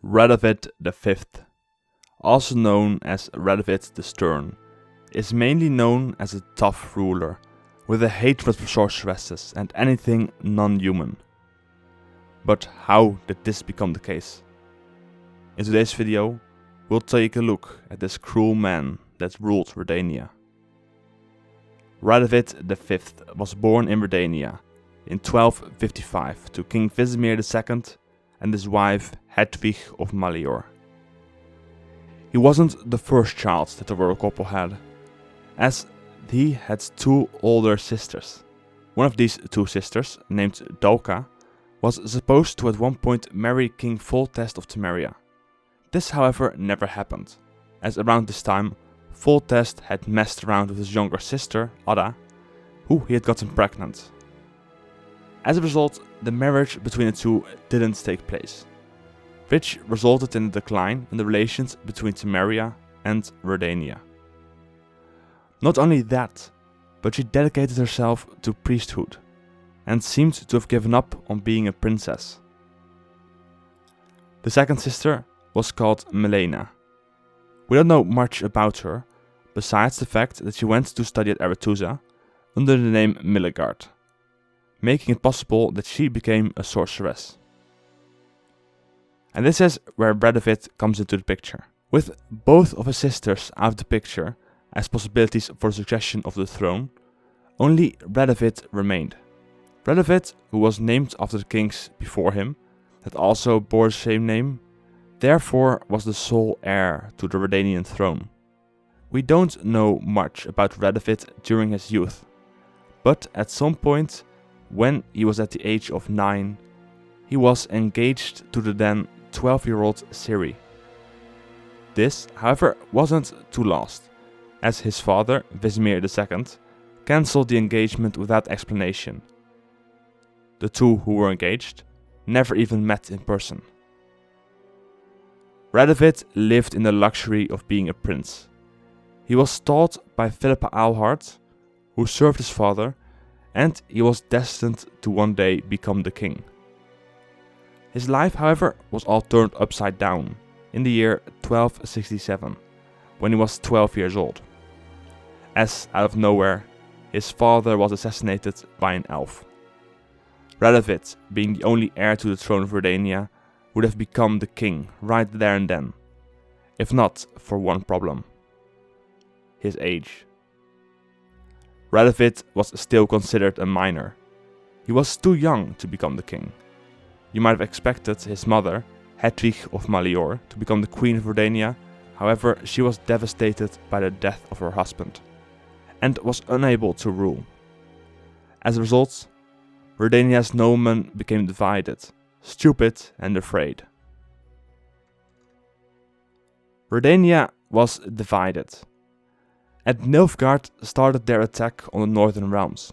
Radovid V, also known as Radovid the Stern, is mainly known as a tough ruler with a hatred for sorceresses and anything non-human. But how did this become the case? In today's video, we'll take a look at this cruel man that ruled Redania. Radovid V was born in Redania in 1255 to King Vizimir II and his wife Hedwig of Malleor. He wasn't the first child that the royal couple had, as he had two older sisters. One of these two sisters, named Dalka, was supposed to at one point marry King Foltest of Temeria. This however never happened, as around this time Foltest had messed around with his younger sister, Ada, who he had gotten pregnant. As a result, the marriage between the two didn't take place, which resulted in a decline in the relations between Temeria and Redania. Not only that, but she dedicated herself to priesthood, and seemed to have given up on being a princess. The second sister was called Melena. We don't know much about her, besides the fact that she went to study at Aretuza under the name Milligard, making it possible that she became a sorceress. And this is where Radovid comes into the picture. With both of his sisters out of the picture as possibilities for the succession of the throne, only Radovid remained. Radovid, who was named after the kings before him, that also bore the same name, therefore was the sole heir to the Redanian throne. We don't know much about Radovid during his youth, but at some point, when he was at the age of 9, he was engaged to the then 12-year-old Ciri. This, however, wasn't to last, as his father, Vizimir II, cancelled the engagement without explanation. The two who were engaged never even met in person. Radovid lived in the luxury of being a prince. He was taught by Philippa Eilhart, who served his father, and he was destined to one day become the king. His life, however, was all turned upside down in the year 1267, when he was 12 years old, as out of nowhere, his father was assassinated by an elf. Radovid, being the only heir to the throne of Redania, would have become the king right there and then, if not for one problem: his age. Radovid was still considered a minor. He was too young to become the king. You might have expected his mother, Hedwig of Malleor, to become the queen of Redania, however she was devastated by the death of her husband, and was unable to rule. As a result, Redania's noblemen became divided, stupid and afraid. Redania was divided, and Nilfgaard started their attack on the northern realms.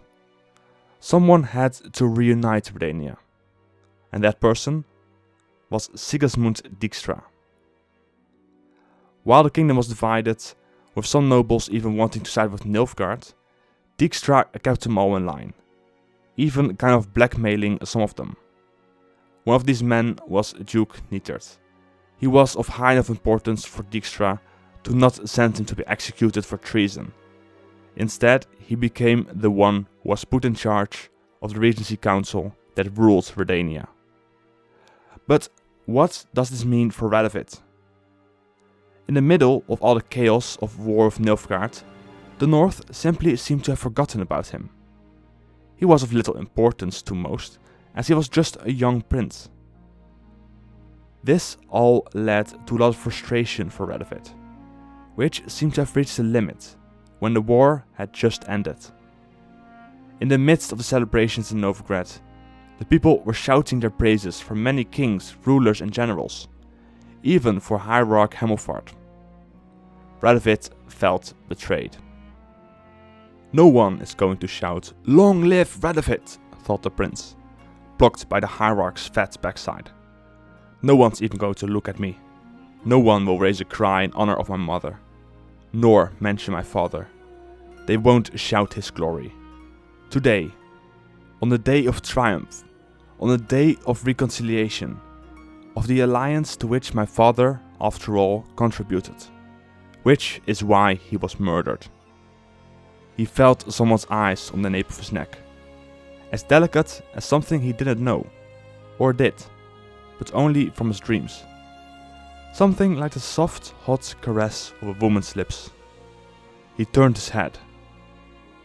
Someone had to reunite Redania, and that person was Sigismund Dijkstra. While the kingdom was divided, with some nobles even wanting to side with Nilfgaard, Dijkstra kept them all in line, even kind of blackmailing some of them. One of these men was Duke Nietert. He was of high enough importance for Dijkstra to not send him to be executed for treason. Instead, he became the one who was put in charge of the Regency Council that ruled Redania. But what does this mean for Radovid? In the middle of all the chaos of war with Nilfgaard, the North simply seemed to have forgotten about him. He was of little importance to most, as he was just a young prince. This all led to a lot of frustration for Radovid, which seemed to have reached a limit when the war had just ended. In the midst of the celebrations in Novigrad, the people were shouting their praises for many kings, rulers and generals, even for Hierarch Hemelfart. Radovid felt betrayed. No one is going to shout, "Long live Radovid," thought the prince, plucked by the Hierarch's fat backside. No one's even going to look at me. No one will raise a cry in honor of my mother, nor mention my father. They won't shout his glory. Today, on the day of triumph, on the day of reconciliation, of the alliance to which my father, after all, contributed, which is why he was murdered. He felt someone's eyes on the nape of his neck, as delicate as something he didn't know, or did, but only from his dreams. Something like the soft, hot caress of a woman's lips. He turned his head.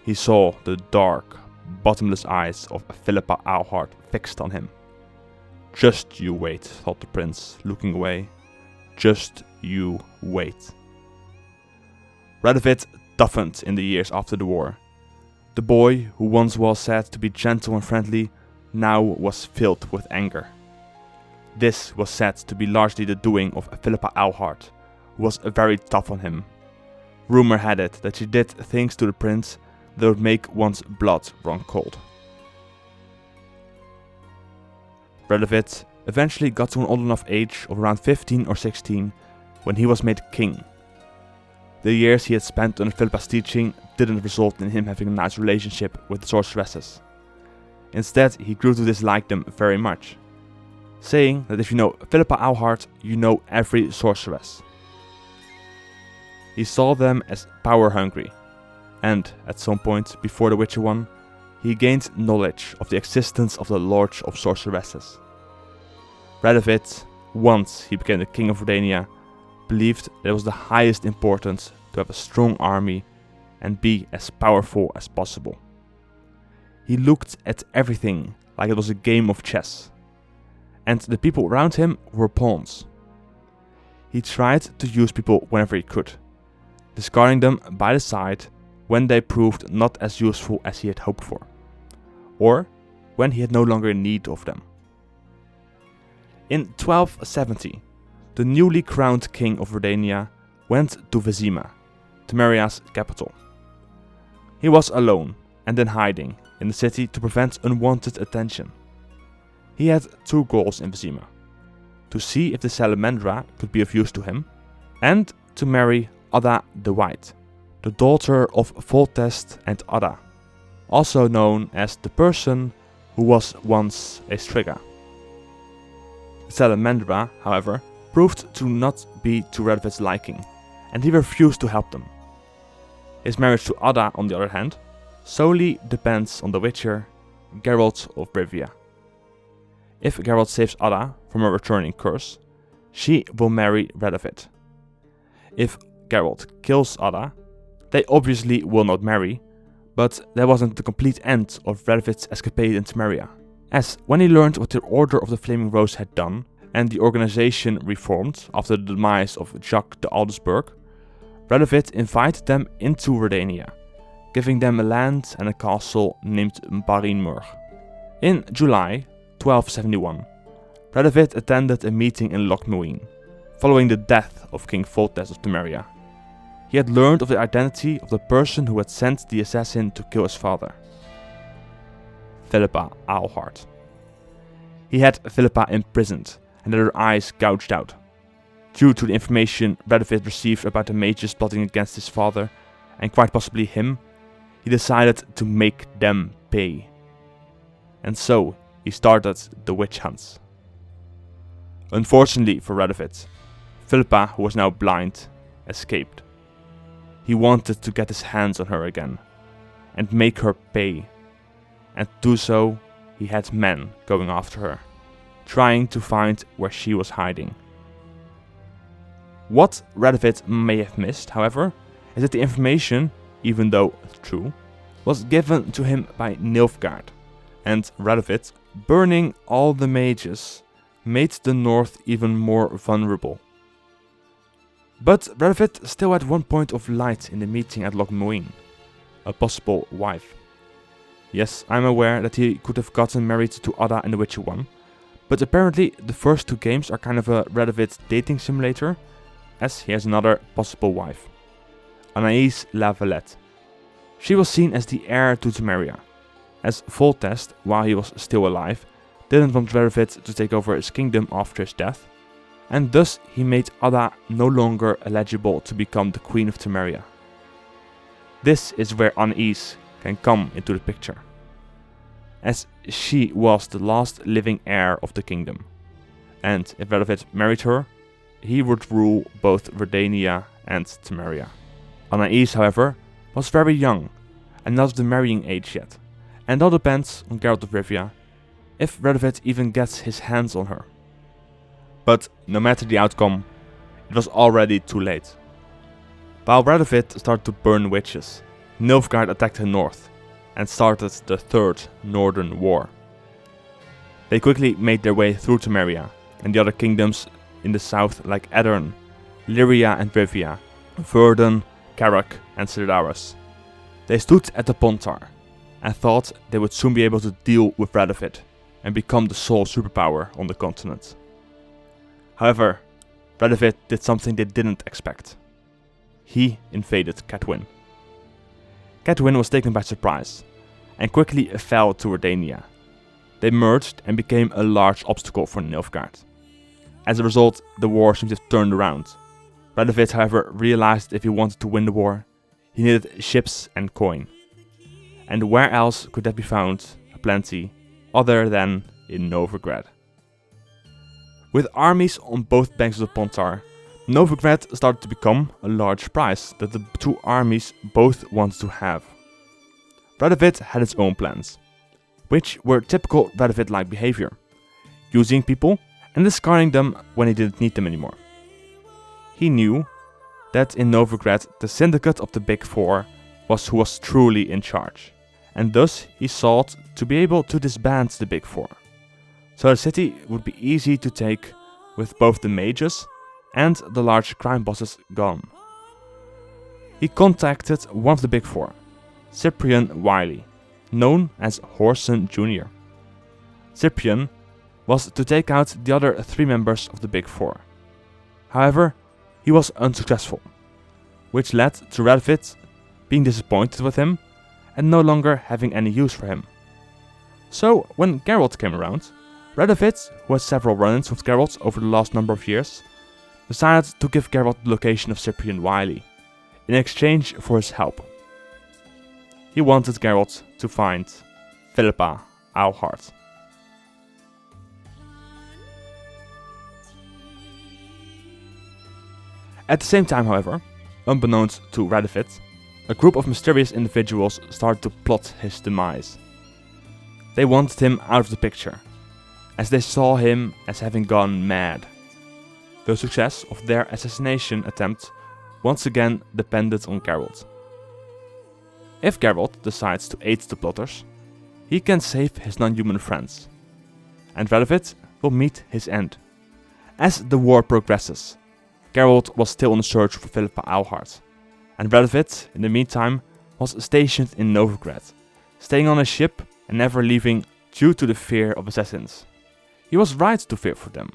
He saw the dark, bottomless eyes of Philippa Eilhart fixed on him. Just you wait, thought the prince, looking away. Just you wait. Radovid toughened in the years after the war. The boy, who once was said to be gentle and friendly, now was filled with anger. This was said to be largely the doing of Philippa Eilhart, who was very tough on him. Rumor had it that she did things to the prince that would make one's blood run cold. Radovid eventually got to an old enough age of around 15 or 16 when he was made king. The years he had spent under Philippa's teaching didn't result in him having a nice relationship with the sorceresses. Instead, he grew to dislike them very much, saying that if you know Philippa Eilhart, you know every sorceress. He saw them as power-hungry, and at some point before the Witcher 1, he gained knowledge of the existence of the Lords of Sorceresses. Radovid, once he became the king of Redania, believed that it was the highest importance to have a strong army and be as powerful as possible. He looked at everything like it was a game of chess, and the people around him were pawns. He tried to use people whenever he could, discarding them by the side when they proved not as useful as he had hoped for, or when he had no longer need of them. In 1270, the newly crowned king of Redania went to Vizima, Temeria's capital. He was alone and in hiding in the city to prevent unwanted attention. He had two goals in Vizima: to see if the Salamandra could be of use to him, and to marry Ada the White, the daughter of Foltest and Ada, also known as the person who was once a Striga. The Salamandra, however, proved to not be to Radovid's liking, and he refused to help them. His marriage to Ada, on the other hand, solely depends on the Witcher, Geralt of Rivia. If Geralt saves Ada from a returning curse, she will marry Radovid. If Geralt kills Ada, they obviously will not marry, but that wasn't the complete end of Radovid's escapade in Temeria, as when he learned what the Order of the Flaming Rose had done, and the organization reformed after the demise of Jacques de Aldesburg, Radovid invited them into Redania, giving them a land and a castle named Barinmurg. In July 1271, Radovid attended a meeting in Lochmuin, following the death of King Foltest of Temeria. He had learned of the identity of the person who had sent the assassin to kill his father, Philippa Eilhart. He had Philippa imprisoned and had her eyes gouged out. Due to the information Radovid received about the mages plotting against his father, and quite possibly him, he decided to make them pay. And so he started the witch hunts. Unfortunately for Radovid, Philippa, who was now blind, escaped. He wanted to get his hands on her again, and make her pay. And to do so, he had men going after her, trying to find where she was hiding. What Radovid may have missed, however, is that the information, even though true, was given to him by Nilfgaard, and Radovid, burning all the mages, made the north even more vulnerable. But Radovid still had one point of light in the meeting at Lochmuin: a possible wife. Yes, I'm aware that he could have gotten married to Ada in The Witcher 1, but apparently the first two games are kind of a Radovid dating simulator, as he has another possible wife, Anaïs La Valette. She was seen as the heir to Temeria, as Foltest, while he was still alive, didn't want Radovid to take over his kingdom after his death, and thus he made Ada no longer eligible to become the Queen of Temeria. This is where Anaïs can come into the picture, as she was the last living heir of the kingdom, and if Radovid married her, he would rule both Redania and Temeria. Anais, however, was very young and not of the marrying age yet, and all depends on Geralt of Rivia if Radovid even gets his hands on her. But no matter the outcome, it was already too late. While Radovid started to burn witches, Nilfgaard attacked the north and started the Third Northern War. They quickly made their way through Temeria and the other kingdoms in the south like Aedirn, Lyria and Rivia, Verden, Carrack and Cidaris. They stood at the Pontar and thought they would soon be able to deal with Radovid and become the sole superpower on the continent. However, Radovid did something they didn't expect. He invaded Cadwyn. Cadwyn was taken by surprise and quickly fell to Redania. They merged and became a large obstacle for Nilfgaard. As a result, the war seemed to have turned around. Radovid, however, realized if he wanted to win the war, he needed ships and coin. And where else could that be found, aplenty, other than in Novigrad? With armies on both banks of the Pontar, Novigrad started to become a large prize that the two armies both wanted to have. Radovid had his own plans, which were typical Radovid-like behavior, using people and discarding them when he didn't need them anymore. He knew that in Novigrad the syndicate of the Big Four was who was truly in charge, and thus he sought to be able to disband the Big Four, so the city would be easy to take with both the mages and the large crime bosses gone. He contacted one of the Big Four, Cyprian Wiley, known as Whoreson Jr. Cyprian was to take out the other three members of the Big Four. However, he was unsuccessful, which led to Radovid being disappointed with him and no longer having any use for him. So, when Geralt came around, Radovid, who had several run-ins with Geralt over the last number of years, decided to give Geralt the location of Cyprian Wiley, in exchange for his help. He wanted Geralt to find Philippa Eilhart. At the same time, however, unbeknownst to Radovid, a group of mysterious individuals started to plot his demise. They wanted him out of the picture, as they saw him as having gone mad. The success of their assassination attempt once again depended on Geralt. If Geralt decides to aid the plotters, he can save his non-human friends, and Radovid will meet his end. As the war progresses, Geralt was still on the search for Philippa Eilhart, and Radovid, in the meantime, was stationed in Novigrad, staying on a ship and never leaving due to the fear of assassins. He was right to fear for them,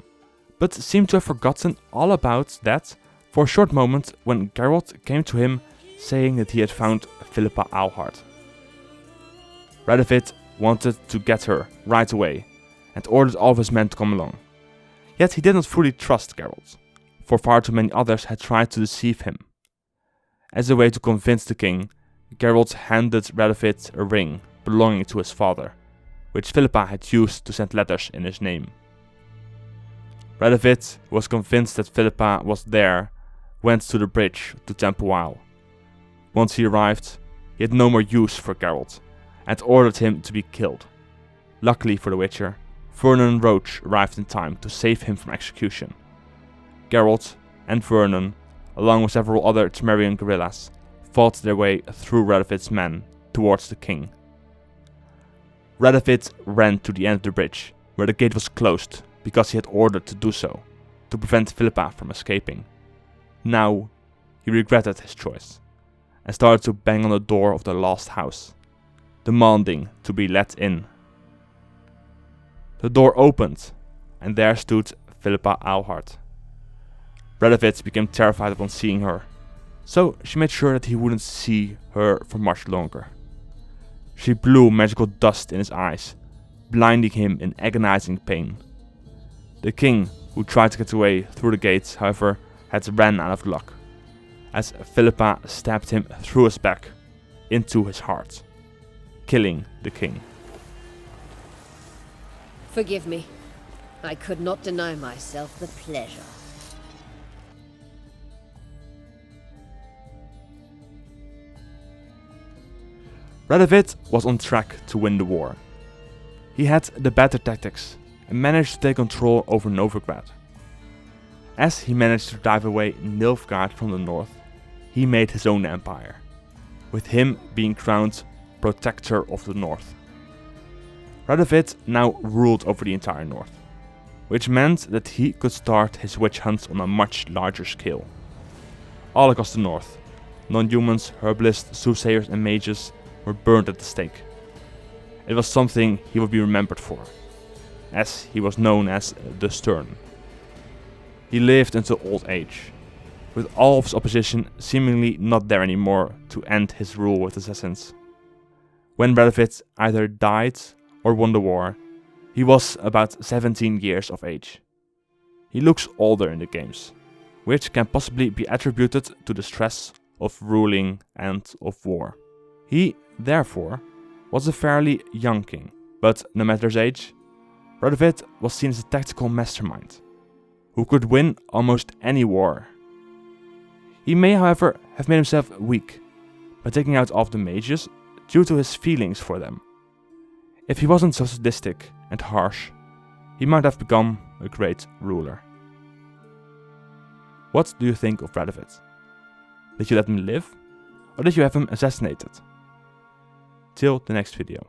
but seemed to have forgotten all about that for a short moment when Geralt came to him saying that he had found Philippa Eilhart. Radovid wanted to get her right away and ordered all of his men to come along. Yet he did not fully trust Geralt, for far too many others had tried to deceive him. As a way to convince the king, Geralt handed Radovid a ring belonging to his father, which Philippa had used to send letters in his name. Radovid was convinced that Philippa was there, went to the bridge to Temple Isle. Once he arrived, he had no more use for Geralt, and ordered him to be killed. Luckily for the Witcher, Vernon Roche arrived in time to save him from execution. Geralt and Vernon, along with several other Temerian guerrillas, fought their way through Radovid's men towards the king. Radovid ran to the end of the bridge, where the gate was closed because he had ordered to do so, to prevent Philippa from escaping. Now, he regretted his choice, and started to bang on the door of the lost house, demanding to be let in. The door opened, and there stood Philippa Eilhart. Radovid became terrified upon seeing her, so she made sure that he wouldn't see her for much longer. She blew magical dust in his eyes, blinding him in agonizing pain. The king, who tried to get away through the gates, however, had ran out of luck, as Philippa stabbed him through his back, into his heart, killing the king. Forgive me. I could not deny myself the pleasure. Radovid was on track to win the war. He had the better tactics and managed to take control over Novigrad. As he managed to drive away Nilfgaard from the north, he made his own empire, with him being crowned Protector of the North. Radovid now ruled over the entire north, which meant that he could start his witch hunts on a much larger scale. All across the north, non-humans, herbalists, soothsayers and mages were burned at the stake. It was something he would be remembered for, as he was known as the Stern. He lived until old age, with all of his opposition seemingly not there anymore to end his rule with assassins. When Radovid either died or won the war, he was about 17 years of age. He looks older in the games, which can possibly be attributed to the stress of ruling and of war. He, therefore, was a fairly young king, but no matter his age, Radovid was seen as a tactical mastermind, who could win almost any war. He may, however, have made himself weak by taking out all of the mages due to his feelings for them. If he wasn't so sadistic and harsh, he might have become a great ruler. What do you think of Radovid? Did you let him live, or did you have him assassinated? Till the next video.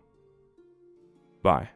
Bye.